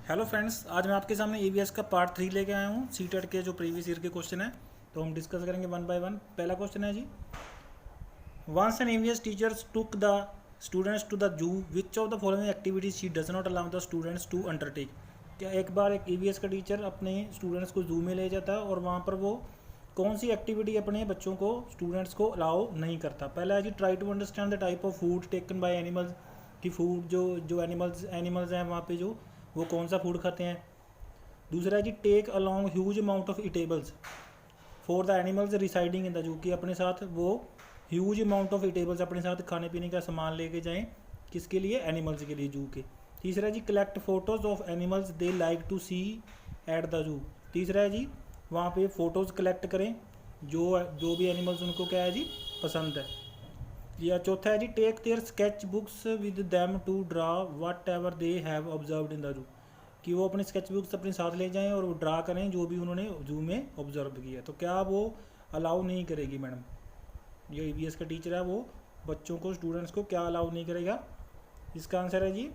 Hello friends, आज मैं आपके सामने ईवीएस का पार्ट 3 लेके आया हूँ। सीटेट के जो प्रीवियस ईयर के क्वेश्चन है तो हम डिस्कस करेंगे वन बाय वन। पहला क्वेश्चन है जी, once an EVS teachers took the students to the zoo, which of the following activities she does not allow the students to undertake. क्या एक बार एक ईवीएस का टीचर अपने स्टूडेंट्स को जू में ले जाता है और वहाँ पर वो कौन सी एक्टिविटी अपने बच्चों को स्टूडेंट्स को अलाउ नहीं करता। पहला है जी, try to understand the type of food taken by animals, कि फूड जो एनिमल्स हैं वहाँ पे जो वो कौन सा फूड खाते हैं। दूसरा है जी, take along huge amount of eatables for the animals residing in the zoo, कि अपने साथ वो ह्यूज अमाउंट ऑफ इटेबल्स अपने साथ खाने पीने का सामान लेके जाएं, किसके लिए, एनिमल्स के लिए, जू के। तीसरा है जी, collect photos of animals they like to see at the zoo. तीसरा है जी, वहाँ पे फ़ोटोज़ कलेक्ट करें जो भी एनिमल्स उनको क्या है जी पसंद है। या चौथा है जी, take their sketch books with them to draw whatever they have observed in the zoo, कि वो अपने स्केच बुक्स अपने साथ ले जाएं और वो ड्रा करें जो भी उन्होंने जू में ऑब्जर्व किया। तो क्या वो अलाउ नहीं करेगी मैडम? जो ईवीएस का टीचर है वो बच्चों को, स्टूडेंट्स को क्या अलाउ नहीं करेगा? इसका आंसर है जी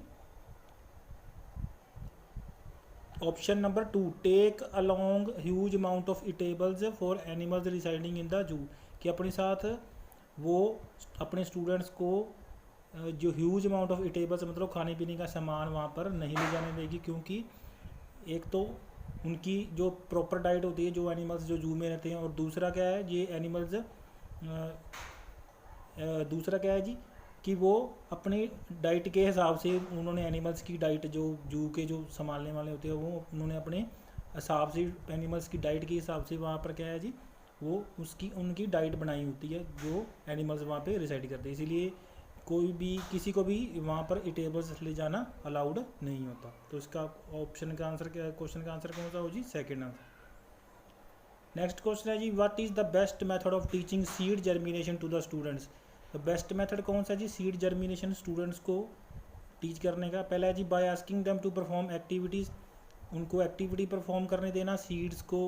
option number 2, take along huge amount of eatables for animals residing in the zoo, कि अपने साथ वो अपने स्टूडेंट्स को जो ह्यूज अमाउंट ऑफ इटेबल्स मतलब खाने पीने का सामान वहाँ पर नहीं ले जाने देगी, क्योंकि एक तो उनकी जो प्रॉपर डाइट होती है जो एनिमल्स जो जू में रहते हैं, और दूसरा क्या है ये एनिमल्स दूसरा क्या है जी कि वो अपनी डाइट के हिसाब से उन्होंने एनिमल्स की डाइट जो जू के जो संभालने वाले होते हैं वो उन्होंने अपने हिसाब से एनिमल्स की डाइट के हिसाब से वहाँ पर क्या है जी वो उसकी उनकी डाइट बनाई होती है जो एनिमल्स वहाँ पे रिसाइड करते हैं। इसीलिए कोई भी किसी को भी वहाँ पर इटेबल्स ले जाना अलाउड नहीं होता। तो इसका ऑप्शन का आंसर क्या, क्वेश्चन का आंसर कौन सा हो जी? Second answer. नेक्स्ट क्वेश्चन है जी, what is the best method of teaching seed germination to the students. तो बेस्ट मेथड कौन सा जी सीड जर्मिनेशन स्टूडेंट्स को टीच करने का? पहला है जी, by asking them to perform activities, उनको एक्टिविटी परफॉर्म करने देना, सीड्स को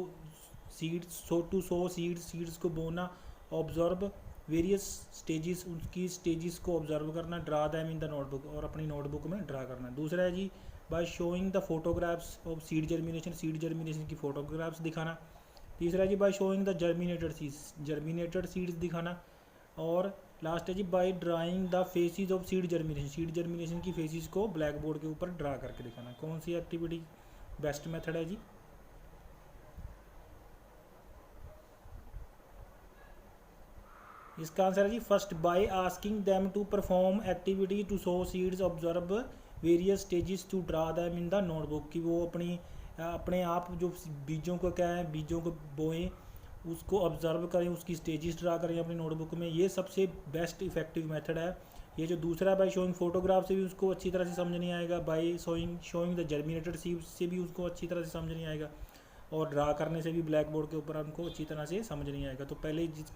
सो सीड्स को बोना, ऑब्जर्व वेरियस स्टेजेस, उनकी स्टेजेस को ऑब्जर्व करना, draw them in the notebook, और अपनी नोटबुक में ड्रा करना। दूसरा है जी, by showing the photographs of seed germination की फोटोग्राफ्स दिखाना। तीसरा है जी, by showing the germinated seeds दिखाना। और लास्ट है जी, by drawing the phases of seed germination की फेसिस को ब्लैक बोर्ड के ऊपर ड्रा करके दिखाना। कौन सी एक्टिविटी बेस्ट मेथड है जी? इसका आंसर है जी first, by asking them to perform activity to sow seeds, observe various stages to draw them in the notebook, कि वो अपने आप जो बीजों को क्या है बीजों को बोएं, उसको ऑब्जर्व करें, उसकी स्टेजेस ड्रा करें अपनी नोटबुक में। ये सबसे बेस्ट इफेक्टिव मेथड है। ये जो दूसरा है बाय शोइंग फोटोग्राफ से भी उसको अच्छी तरह से समझ नहीं आएगा, bye showing the germinated seeds से भी उसको अच्छी तरह से समझ नहीं आएगा, और ड्रा करने से भी ब्लैक बोर्ड के ऊपर उनको अच्छी तरह से समझ नहीं आएगा। तो पहले जिस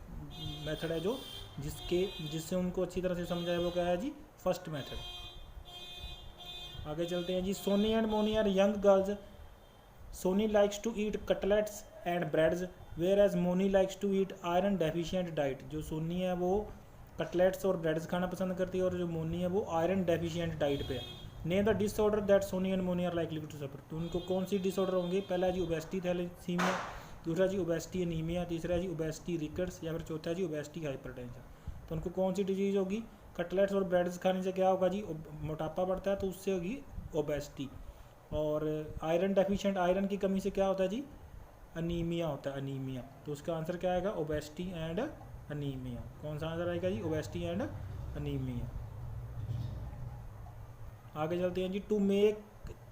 मेथड है जो जिससे उनको अच्छी तरह से समझाए वो क्या है जी? First method. आगे चलते हैं जी, Soni and Moni are young girls. Soni likes to eat cutlets and breads whereas Moni likes to eat iron deficient diet. जो सोनी है वो कटलेट्स और ब्रेड्स खाना पसंद करती है, और जो मोनी है वो आयरन डेफिशिएंट डाइट पे है। Name the disorder that Soni and Moni are likely to suffer. तो उनको कौन सी डिसऑर्डर होंगे? पहला जी ओबेसिटी थैलेसीमिया, दूसरा जी ओबेसिटी एनीमिया, तीसरा जी ओबेसिटी रिकेट्स, या फिर चौथा जी ओबेसिटी हाइपरटेंशन। तो उनको कौन सी डिजीज़ होगी? कटलेट्स और ब्रेड्स खाने से क्या होगा जी? मोटापा बढ़ता है तो उससे होगी ओबेसिटी। और आयरन डेफिशिएंट, आयरन की कमी से क्या होता है जी? अनीमिया होता है, अनीमिया। तो उसका आंसर क्या आएगा? Obesity and anaemia. कौन सा आंसर आएगा जी? Obesity and anaemia. आगे चलते हैं जी, to make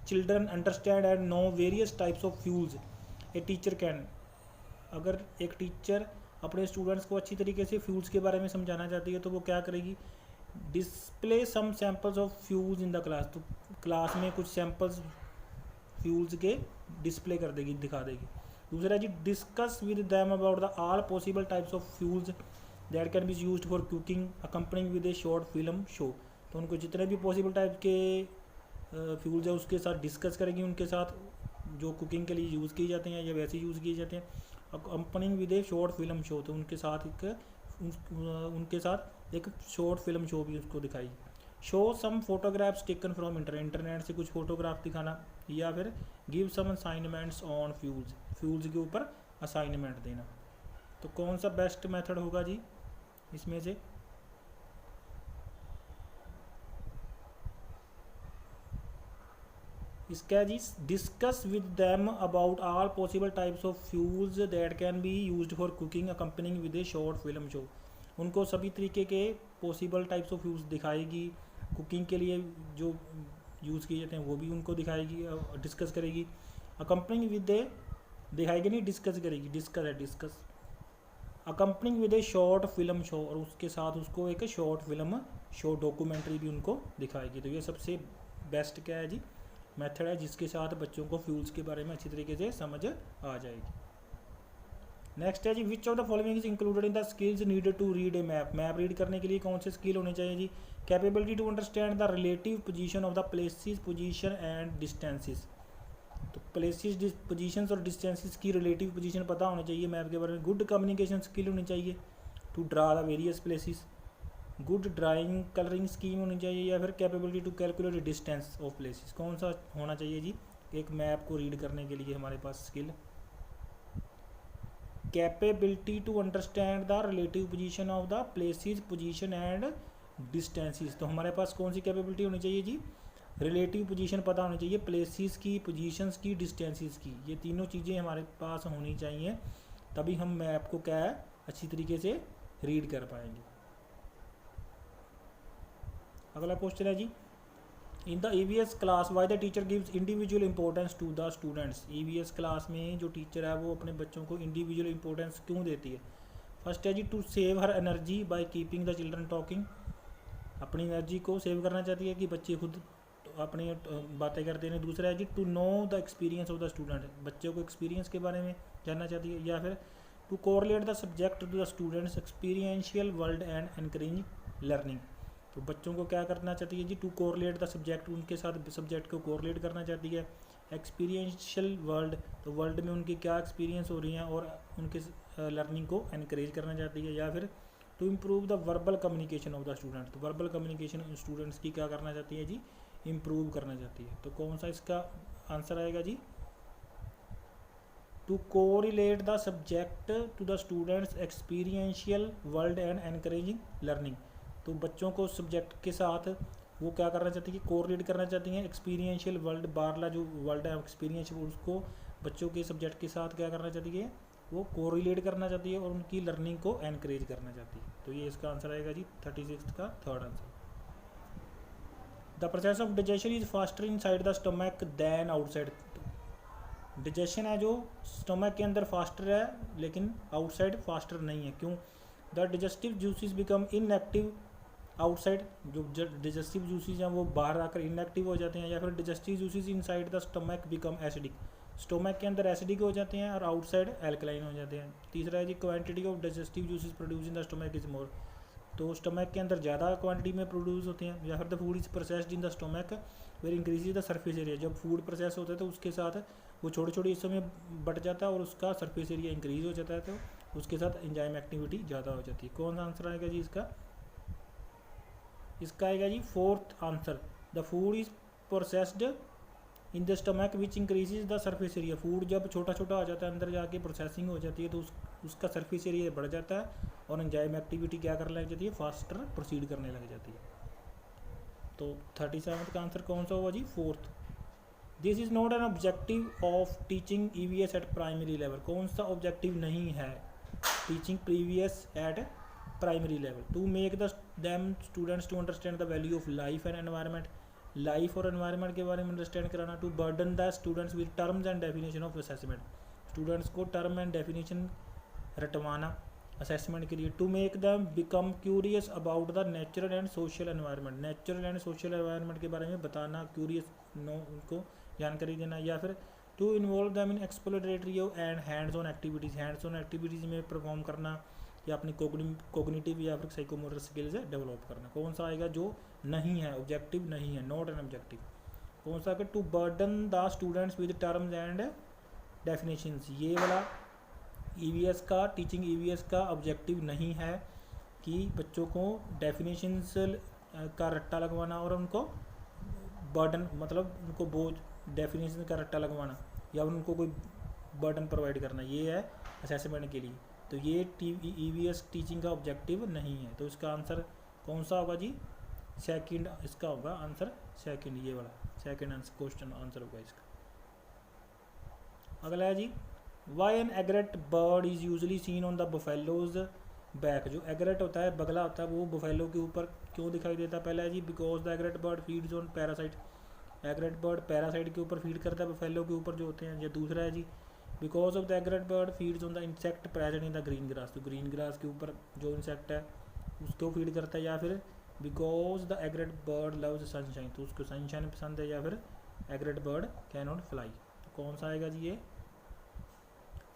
children understand and know various types of fuels a teacher can. अगर एक टीचर अपने स्टूडेंट्स को अच्छी तरीके से फ्यूल्स के बारे में समझाना चाहती है तो वो क्या करेगी? Display some samples of fuels in the class. तो क्लास में कुछ सैम्पल्स फ्यूल्स के डिस्प्ले कर देगी, दिखा देगी। दूसरा जी, discuss with them about the all possible types of fuels that can be used for cooking accompanying with a short film show. तो उनको जितने भी पॉसिबल टाइप के फ्यूल्स है उसके साथ डिस्कस करेगी, उनके साथ जो कुकिंग के लिए यूज़ किए जाते हैं या वैसे यूज़ किए जाते हैं। Accompanying with a short film show, तो उनके साथ एक शॉर्ट फिल्म शो भी उसको दिखाई। Show some photographs taken from internet से कुछ फोटोग्राफ दिखाना, या फिर give some assignments on fuels के ऊपर असाइनमेंट देना। तो कौन सा बेस्ट मेथड होगा जी इसमें से? इसका जी discuss with them about all possible types of fuels that can be used for cooking accompanying with a short film show. उनको सभी तरीके के पॉसिबल टाइप्स ऑफ फ्यूल्स दिखाएगी, कुकिंग के लिए जो यूज़ किए जाते हैं वो भी उनको दिखाएगी, डिस्कस करेगी। अकम्पनिंग विद ए दिखाएगी नहीं, डिस्कस करेगी, डिस्कस है discuss. Accompanying with a short film show, और उसके साथ उसको एक शॉर्ट फिल्म शो डॉक्यूमेंट्री भी उनको दिखाएगी। तो ये सबसे बेस्ट क्या है जी मेथड है, जिसके साथ बच्चों को फ्यूल्स के बारे में अच्छी तरीके से समझ आ जाएगी। नेक्स्ट है जी which of the following is included in the skills needed to read a map. Map read करने के लिए कौन से स्किल होने चाहिए जी? Capability to understand the relative position of the places, position and distances. तो प्लेसेस, पोजीशंस और डिस्टेंसेस की रिलेटिव पोजीशन पता होनी चाहिए मैप के बारे में। गुड कम्युनिकेशन स्किल होनी चाहिए to draw the various places. Good drawing colouring scheme होनी चाहिए, या फिर capability to calculate distance of places. कौन सा होना चाहिए जी एक मैप को रीड करने के लिए हमारे पास skill? Capability to understand the relative position of the places, position and distances. तो हमारे पास कौन सी कैपेबिलिटी होनी चाहिए जी? रिलेटिव पोजीशन पता होनी चाहिए, प्लेसेस की, पोजीशंस की, डिस्टेंसेस की। ये तीनों चीज़ें हमारे पास होनी चाहिए, तभी हम मैप को क्या है अच्छी तरीके से रीड कर पाएंगे। अगला क्वेश्चन है जी in the EVS class why the teacher gives individual importance to the students. EVS class में जो टीचर है वो अपने बच्चों को इंडिविजुअल इंपॉर्टेंस क्यों देती है? फर्स्ट है जी to save her energy by keeping the children talking. अपनी एनर्जी को सेव करना चाहती है कि बच्चे खुद अपनी बातें करते हैं। दूसरा है जी to know the experience of the student. बच्चों को एक्सपीरियंस के बारे में जानना चाहती है। या फिर to correlate the subject to the students experiential world and encourage learning. तो बच्चों को क्या करना चाहती है जी? टू कोरिलेट द सब्जेक्ट, उनके साथ सब्जेक्ट को कोरिलेट करना चाहती है। एक्सपीरियंशियल वर्ल्ड, तो वर्ल्ड में उनकी क्या एक्सपीरियंस हो रही हैं और उनके लर्निंग को एनकरेज करना चाहती है। या फिर to improve the verbal communication of the student. तो वर्बल कम्युनिकेशन स्टूडेंट्स की क्या करना चाहती है जी? इम्प्रूव करना चाहती है। तो कौन सा इसका आंसर आएगा जी? To correlate the subject to the students experiential world and encouraging learning. तो बच्चों को सब्जेक्ट के साथ वो क्या करना चाहती है? कोरिलेट करना चाहती हैं एक्सपीरियंशियल वर्ल्ड, बारला जो वर्ल्ड है एक्सपीरियंशियल, उसको बच्चों के सब्जेक्ट के साथ क्या करना चाहती है? वो कोरिलेट करना चाहती है और उनकी लर्निंग को एनकरेज करना चाहती है। तो ये इसका आंसर आएगा जी 36 का third answer. The process of digestion is faster inside the stomach than outside. Digestion है जो स्टमक के अंदर फास्टर है, लेकिन आउटसाइड फास्टर नहीं है। क्यों? The digestive juices become inactive outside. जो डाइजेस्टिव जूसेस हैं वो बाहर आकर इनएक्टिव हो जाते हैं। या फिर digestive juices inside the stomach become acidic. Stomach के अंदर एसिडिक हो जाते हैं और आउटसाइड एल्कलाइन हो जाते हैं। तीसरा है जी quantity of digestive juices produce in the stomach is more. तो स्टमक के अंदर ज़्यादा क्वांटिटी में प्रोड्यूस होते हैं। या फिर the food is processed in the stomach where increase the surface area. जब फूड प्रोसेस होता है तो उसके साथ वो छोटे छोटे हिस्सों में बट जाता है और उसका सरफेस एरिया इंक्रीज हो जाता है, तो उसके साथ एंजाइम एक्टिविटी ज़्यादा हो जाती है। कौन सा आंसर आएगा जी इसका? इसका आएगा जी fourth answer. The food is processed in the stomach which increases the surface area. Food जब छोटा छोटा हो जाता है अंदर जाके प्रोसेसिंग हो जाती है तो उसका सरफेस एरिया बढ़ जाता है और एंजाइम एक्टिविटी क्या करने लग जाती है? फास्टर प्रोसीड करने लग जाती है। तो 37 का आंसर कौन सा होगा जी? Fourth. This is not an objective of teaching EVS at primary level. कौन सा ऑब्जेक्टिव नहीं है teaching previous at primary level? To make the them students to understand the value of life and environment. Life और environment के बारे में understand कराना। To burden the students with terms and definition of assessment. Students को term and definition रटवाना assessment के लिए। To make them become curious about the natural and social environment. Natural and social environment के बारे में बताना, curious उनको जानकारी देना। या फिर to involve them in exploratory and hands on activities. Hands on activities में परफॉर्म करना या अपनी कोग्निटिव या फिर साइकोमोटर स्किल्स डेवलप करना। कौन सा आएगा जो नहीं है, ऑब्जेक्टिव नहीं है, नॉट एन ऑब्जेक्टिव? कौन सा? To burden the students with terms and definitions. ये वाला ईवीएस का, टीचिंग ईवीएस का ऑब्जेक्टिव नहीं है कि बच्चों को डेफिनेशंस का रट्टा लगवाना और उनको बर्डन मतलब उनको बोझ डेफिनेशन का रट्टा लगवाना या उनको कोई बर्डन प्रोवाइड करना, ये है असेसमेंट के लिए। तो ये EVS टीचिंग का ऑब्जेक्टिव नहीं है। तो इसका आंसर कौन सा होगा जी? सेकंड इसका होगा आंसर, सेकंड ये वाला सेकंड आंसर क्वेश्चन आंसर होगा इसका। अगला है जी, why an egret bird is usually seen on the buffalo's back. जो एग्रेट होता है बगला होता है वो बफेलो के ऊपर क्यों दिखाई देता है? पहला है जी because the egret bird feeds on parasite. Egret bird parasite के ऊपर फीड करता है बफेलो के ऊपर जो होते हैं। या दूसरा है जी because of the egret bird feeds on the insect present in the green grass. तो ग्रीन ग्रास के ऊपर जो इंसेक्ट है उसको फीड करता है। या फिर because the egret bird loves sunshine, तो उसको सनशाइन पसंद है। या फिर एग्रेट बर्ड कैन नॉट फ्लाई। तो कौन सा आएगा जी? ये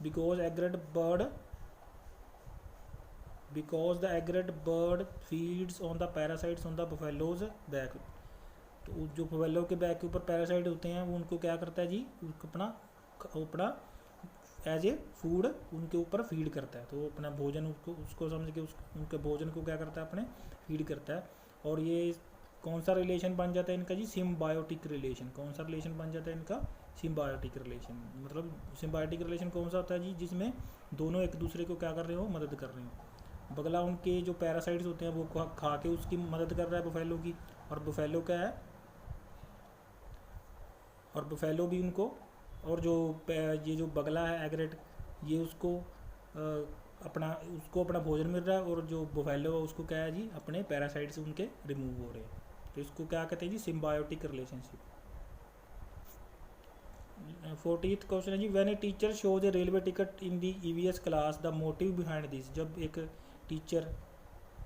because the egret bird feeds on the parasites on the buffalo's back. तो जो बफेलो के बैक के ऊपर पैरासाइट होते हैं वो उनको क्या करता है जी? अपना एज ए फूड उनके ऊपर फीड करता है। तो वो अपना भोजन उसको समझ के उनके भोजन को क्या करता है? अपने फीड करता है। और ये कौन सा रिलेशन बन जाता है इनका जी? Symbiotic relation. कौन सा रिलेशन बन जाता है इनका? Symbiotic relation. मतलब सिम्बायोटिक रिलेशन कौन सा होता है जी? जिसमें दोनों एक दूसरे को क्या कर रहे हो? मदद कर रहे हो। बगला उनके जो पैरासाइट्स होते हैं वो खा के उसकी मदद कर रहा है बफेलो की, और बफेलो क्या है? और बफेलो भी उनको, और जो ये जो बगला है एग्रेट, ये उसको अपना भोजन मिल रहा है, और जो बफेलो है उसको क्या है जी? अपने पैरासाइट से उनके रिमूव हो रहे हैं। तो इसको क्या कहते हैं जी? Symbiotic relationship. 40th क्वेश्चन है जी, when a teacher shows a railway ticket in the EVS class the motive behind this. जब एक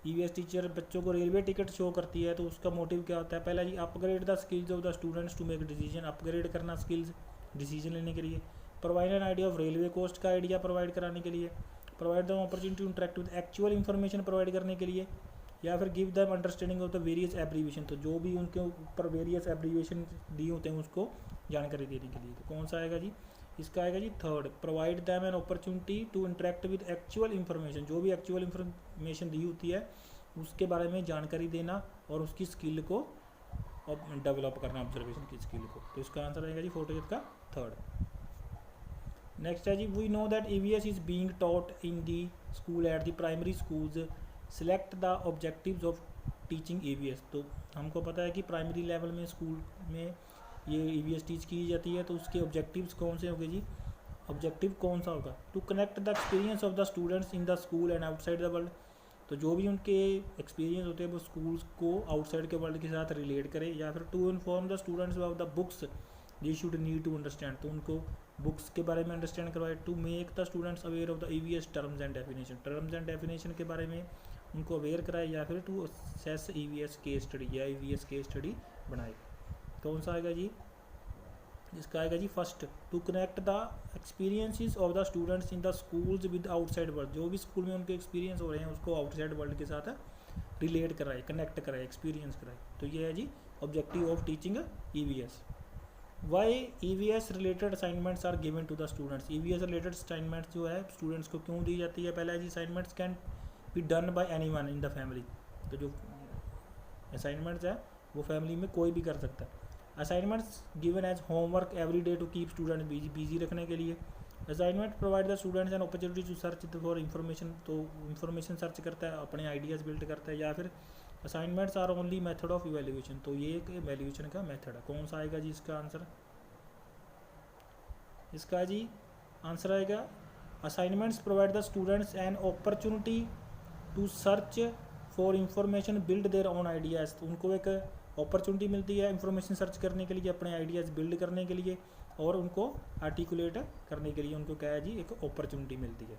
EVS टीचर बच्चों को रेलवे टिकट शो करती है तो उसका मोटिव क्या होता है? पहला जी upgrade the skills of the students to make decision. Upgrade करना स्किल्स डिसीजन लेने के लिए। Provide an idea of railway cost का आइडिया प्रोवाइड कराने के लिए। Provide the opportunity to interact with actual information provide करने के लिए। या फिर give them understanding of the various abbreviation. तो जो भी उनके ऊपर वेरियस एब्रीविएशन दिए होते हैं उसको जानकारी देने के लिए। तो कौन सा आएगा जी? इसका आएगा जी third, provide them an opportunity to interact with actual information. जो भी एक्चुअल इन्फॉर्मेशन दी होती है उसके बारे में जानकारी देना और उसकी स्किल को डेवलप करना, ऑब्जर्वेशन की स्किल को। तो इसका आंसर आएगा जी 40th का थर्ड। नेक्स्ट है जी, we know that EVS is being taught in the school at the primary schools. Select the objectives of teaching EVS। तो हमको पता है कि प्राइमरी लेवल में स्कूल में ये EVS टीच की जाती है। तो उसके ऑब्जेक्टिव्स कौन से होंगे जी? ऑब्जेक्टिव कौन सा होगा? To connect the experience of the students in the school and outside the world. तो जो भी उनके एक्सपीरियंस होते हैं वो स्कूल्स को आउटसाइड के वर्ल्ड के साथ रिलेट करें। या फिर to inform the students about the books they should need to understand. तो उनको बुक्स के बारे में अंडरस्टैंड करवाए। To make the students aware of the EVS terms and definition. Terms and definition के बारे में उनको अवेयर कराए। या फिर to assess EVS case study, या EVS केस स्टडी बनाए। कौन सा आएगा जी? इसका आएगा जी first, to connect the experiences of the students in the schools with outside world. जो भी स्कूल में उनके एक्सपीरियंस हो रहे हैं उसको आउटसाइड वर्ल्ड के साथ रिलेट कराए, कनेक्ट कराए, एक्सपीरियंस कराए। तो ये है जी objective of teaching EVS। Why EVS related assignments are given to the students. EVS related assignments जो है स्टूडेंट्स को क्यों दी जाती है? पहला है जी assignments can be done by anyone in the family. तो जो असाइनमेंट्स है वो फैमिली में कोई भी कर सकता है। Assignments given as homework every day to keep student busy रखने के लिए। Assignment provide the students an opportunity to search for information. तो इन्फॉर्मेशन सर्च करता है, अपने आइडियाज़ बिल्ड करता है। या फिर assignments are only method of evaluation. तो ये एक इवेल्युएशन का मेथड है। कौन सा आएगा जी इसका आंसर? इसका जी आंसर आएगा assignments provide the students an opportunity to search for information build their own ideas. तो उनको एक अपॉर्चुनिटी मिलती है इंफॉर्मेशन सर्च करने के लिए, अपने आइडियाज़ बिल्ड करने के लिए, और उनको आर्टिकुलेट करने के लिए उनको क्या है जी? एक अपॉर्चुनिटी मिलती है।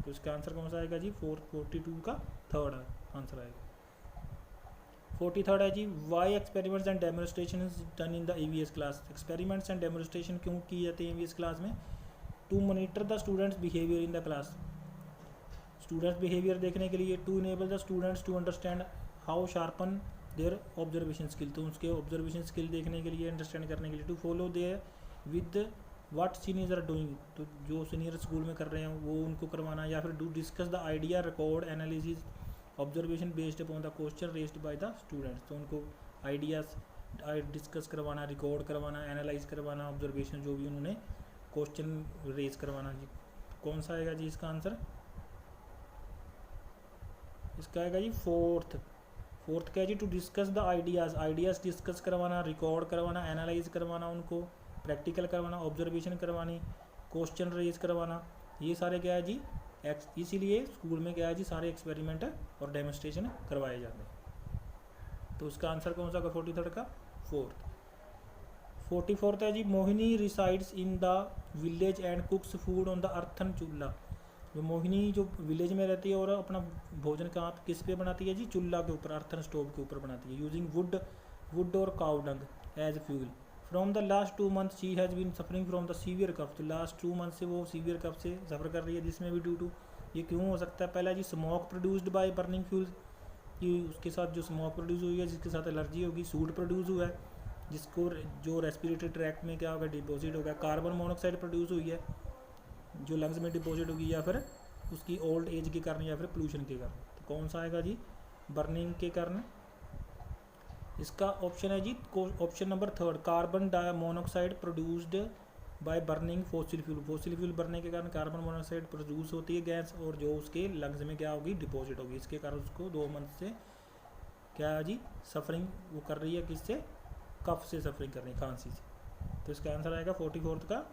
तो इसका आंसर कौन सा आएगा जी? 42 का थर्ड आंसर आएगा। 43rd है जी, why experiments and demonstration done in the EVS class. Experiments and demonstration क्यों किए जाते हैं EVS क्लास में? To monitor the students behaviour in the class. Students behaviour देखने के लिए। To enable the students to understand how sharpen their observation skill. तो उसके ऑब्जर्वेशन स्किल देखने के लिए, अंडरस्टैंड करने के लिए। To follow their with what seniors are doing. तो जो सीनियर स्कूल में कर रहे हैं वो उनको करवाना। या फिर do discuss the idea, record, analysis observation based upon the question raised by the students, तो उनको आइडियाज़ डिस्कस करवाना, रिकॉर्ड करवाना, एनालाइज करवाना, ऑब्जर्वेशन जो भी उन्होंने क्वेश्चन रेज करवाना जी। कौन सा आएगा जी इसका आंसर? इसका आएगा जी फोर्थ क्या है जी? To discuss the ideas discuss करवाना, रिकॉर्ड करवाना, एनालाइज करवाना, उनको प्रैक्टिकल करवाना, ऑब्जर्वेशन करवानी, क्वेश्चन रेज करवाना, ये सारे क्या है जी इसीलिए स्कूल में क्या है जी सारे एक्सपेरिमेंट और डेमोन्स्ट्रेशन करवाए जाते हैं। तो उसका आंसर कौन सा होगा 43rd का? फोर्थ। 44th है जी Mohini resides in the village and cooks food on the earthen chulha. जो मोहिनी जो विलेज में रहती है और अपना भोजन कहाँ किस पे बनाती है जी? चूल्हा के ऊपर, अर्थन स्टोव के ऊपर बनाती है, यूजिंग वुड और cow dung as fuel. From the last 2 months she has been suffering from the severe cough, तो लास्ट 2 months से वो सीवियर कफ से सफ़र कर रही है, जिसमें भी ड्यू टू ये क्यों हो सकता है? पहला जी smoke produced by burning fuel, कि उसके साथ जो स्मोक प्रोड्यूस हुई है जिसके साथ एलर्जी होगी। सूट प्रोड्यूस हुआ है जिसको जो रेस्पिरेटरी ट्रैक्ट में क्या होगा? डिपॉजिट होगा। कार्बन मोनोऑक्साइड प्रोड्यूस हुई है जो लंग्स में डिपॉजिट होगी, या फिर उसकी ओल्ड एज के कारण, या फिर पोल्यूशन के कारण। तो कौन सा आएगा जी? बर्निंग के कारण। इसका ऑप्शन है जी option number 3, carbon monoxide produced by burning fossil fuel. Fossil fuel बरने के कारण कार्बन मोनोऑक्साइड प्रोड्यूस होती है गैस, और जो उसके लंग्स में क्या होगी? डिपॉजिट होगी। इसके कारण उसको 2 month से क्या है जी सफरिंग वो कर रही है, किससे? कफ से सफरिंग कर रही है, खांसी से। तो इसका आंसर आएगा 44th का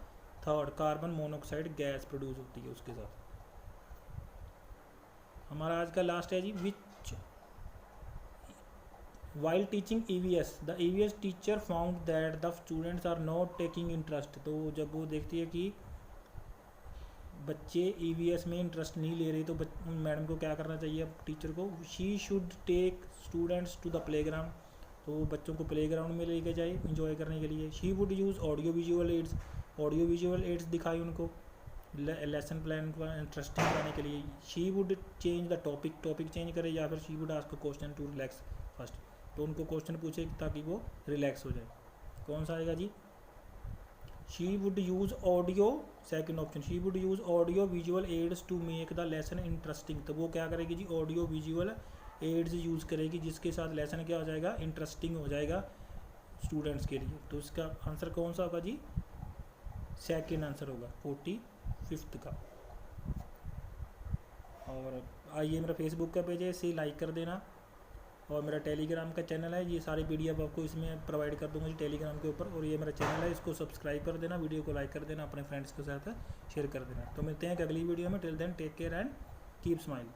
3rd, carbon monoxide gas produce होती है उसके साथ। हमारा आज का लास्ट है जी which while teaching EVS the EVS teacher found that the students are not taking interest. तो जब वो देखती है कि बच्चे EVS में इंटरेस्ट नहीं ले रहे, तो मैडम को क्या करना चाहिए? टीचर को she should take students to the playground, तो बच्चों को प्लेग्राउंड में लेके जाए इंजॉय करने के लिए। She would use audio visual aids दिखाई उनको लेसन प्लान को इंटरेस्टिंग बनाने के लिए। She would change the topic change करे, या फिर she would ask question to relax first, तो उनको क्वेश्चन पूछे ताकि वो रिलैक्स हो जाए। कौन सा आएगा जी? She would use audio, second option, she would use audio visual aids to make the lesson interesting. तो वो क्या करेगी जी? ऑडियो विजुअल एड्स यूज़ करेगी, जिसके साथ लेसन क्या हो जाएगा? इंटरेस्टिंग हो जाएगा स्टूडेंट्स के लिए। तो इसका आंसर कौन सा होगा जी? सेकंड आंसर होगा 45th का। और आइए मेरा फेसबुक का पेज है, इसे लाइक कर देना, और मेरा टेलीग्राम का चैनल है, ये सारी PDF आपको इसमें प्रोवाइड कर दूंगा जी टेलीग्राम के ऊपर। और ये मेरा चैनल है, इसको सब्सक्राइब कर देना, वीडियो को लाइक कर देना, अपने फ्रेंड्स के साथ शेयर कर देना। तो मिलते हैं एक अगली वीडियो में। Till then take care and keep smile.